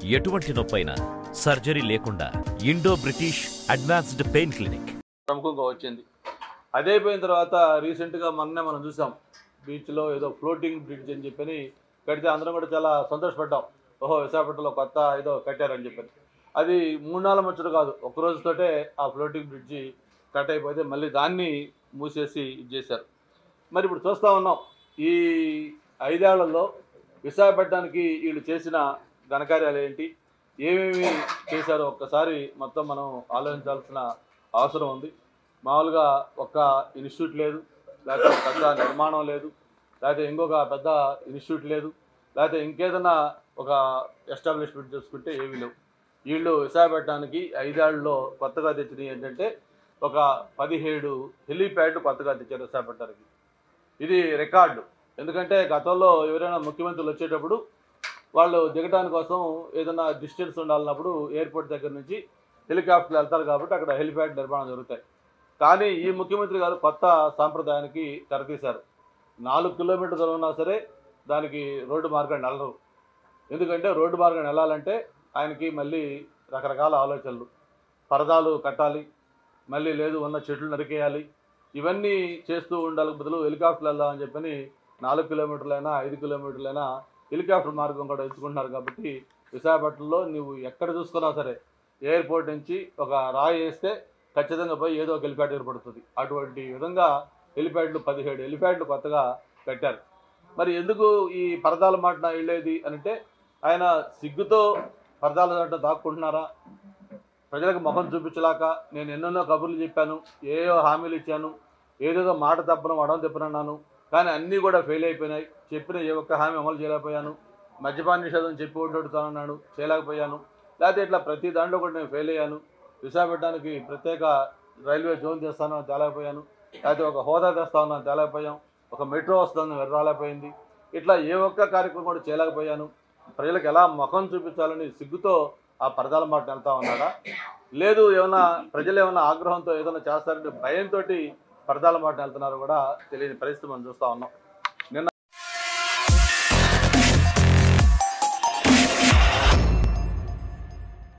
ఎటువంటి నొప్పైనా సర్జరీ లేకుండా Indo British advanced pain clinic ప్రముఖంగా వచ్చింది. అదైపోయిన తర్వాత రీసెంట్గా మొన్నే మనం చూసాం బీచ్లో ఏదో ఫ్లోటింగ్ బ్రిడ్జ్ అని చెప్పని కడితే అందరం కూడా చాలా సంతోషపడ్డాం. ఓహో, విశాఖపట్నంలో కొత్త ఏదో కట్టారని చెప్పని. అది 3 ముచ్చట కాదు, ఒక్క రోజుతోటే ఆ ఫ్లోటింగ్ బ్రిడ్జి కట్ అయిపోతే మళ్ళీ దాన్ని మూసేసి చేశారు. మరి ఇప్పుడు చూస్తూ ఉన్నాం, ఈ 5 ఏళ్లలో విశాఖపట్నానికి వీళ్ళు చేసిన ఘనకార్యాలు ఏంటి, ఏమేమి చేశారో ఒక్కసారి మొత్తం మనం ఆలోచించాల్సిన అవసరం ఉంది. మామూలుగా ఒక్క ఇన్స్టిట్యూట్ లేదు, లేకపోతే పెద్ద నిర్మాణం లేదు, లేకపోతే ఇంకొక పెద్ద ఇన్స్టిట్యూట్ లేదు, లేకపోతే ఇంకేదన్నా ఒక ఎస్టాబ్లిష్మెంట్ చేసుకుంటే ఏమీ లేవు. వీళ్ళు విశాఖపట్నానికి 5 ఏళ్లలో కొత్తగా తెచ్చినవి ఏంటంటే ఒక 17 హెలీప్యాడ్లు కొత్తగా తెచ్చారు విశాఖపట్నానికి. ఇది రికార్డు. ఎందుకంటే గతంలో ఎవరైనా ముఖ్యమంత్రులు వచ్చేటప్పుడు వాళ్ళు దిగడానికి కోసం ఏదైనా డిస్టెన్స్ ఉండాలన్నప్పుడు ఎయిర్పోర్ట్ దగ్గర నుంచి హెలికాప్టర్లు వెళ్తారు కాబట్టి అక్కడ హెలిప్యాడ్ నిర్మాణం జరుగుతాయి. కానీ ఈ ముఖ్యమంత్రి గారు కొత్త సాంప్రదాయానికి తెరతీశారు. 4 కిలోమీటర్లు దూరం ఉన్నా సరే దానికి రోడ్డు మార్గాన్ని వెళ్ళరు. ఎందుకంటే రోడ్డు మార్గాన్ని వెళ్ళాలంటే ఆయనకి మళ్ళీ రకరకాల ఆలోచనలు, పరదాలు కట్టాలి, మళ్ళీ లేదు ఉన్న చెట్లు నరికేయాలి, ఇవన్నీ చేస్తూ ఉండాలి. బదులు హెలికాప్టర్లు వెళ్దామని చెప్పని 4 కిలోమీటర్లైనా 5 కిలోమీటర్లైనా హెలికాప్టర్ మార్గం కూడా ఎంచుకుంటున్నారు. కాబట్టి విశాఖపట్నంలో నువ్వు ఎక్కడ చూసుకున్నా సరే ఎయిర్పోర్ట్ నుంచి ఒక రాయి వేస్తే ఖచ్చితంగా పోయి ఏదో ఒక హెలిప్యాడ్ ఏర్పడుతుంది. అటువంటి విధంగా హెలిప్యాడ్లు 17 హెలిప్యాడ్లు కొత్తగా కట్టారు. మరి ఎందుకు ఈ పరదాల మాట వెళ్ళేది అంటే, ఆయన సిగ్గుతో పరదాల మాట దాక్కుంటున్నారా? ప్రజలకు ముఖం చూపించలేక నేను ఎన్నెన్నో కబుర్లు చెప్పాను, ఏవో హామీలు ఇచ్చాను, ఏదేదో మాట తప్పను వడం తిప్పనన్నాను, కానీ అన్నీ కూడా ఫెయిల్ అయిపోయినాయి. చెప్పిన ఏ ఒక్క హామీ అమలు చేయలేకపోయాను. మద్యపాన నిషేధం చెప్పి ఓడితానన్నాడు, చేయలేకపోయాను. లేకపోతే ఇట్లా ప్రతి దాంట్లో కూడా నేను ఫెయిల్ అయ్యాను. విశాఖపట్నానికి ప్రత్యేక రైల్వే జోన్ తెస్తానని తేలేకపోయాను, లేకపోతే ఒక హోదా తెస్తానని తేలేకపోయాం, ఒక మెట్రో వస్తుందని రాలేకపోయింది. ఇట్లా ఏ ఒక్క కార్యక్రమం కూడా చేయలేకపోయాను. ప్రజలకు ఎలా ముఖం చూపించాలని సిగ్గుతో ఆ పరదాల మాట వెళ్తా ఉన్నాడా? లేదు ఏమన్నా ప్రజలు ఏమన్నా ఆగ్రహంతో ఏదైనా చేస్తారంటే భయంతో పరదాల మాట వెళ్తున్నారో కూడా తెలియని పరిస్థితి మనం చూస్తూ ఉన్నాం.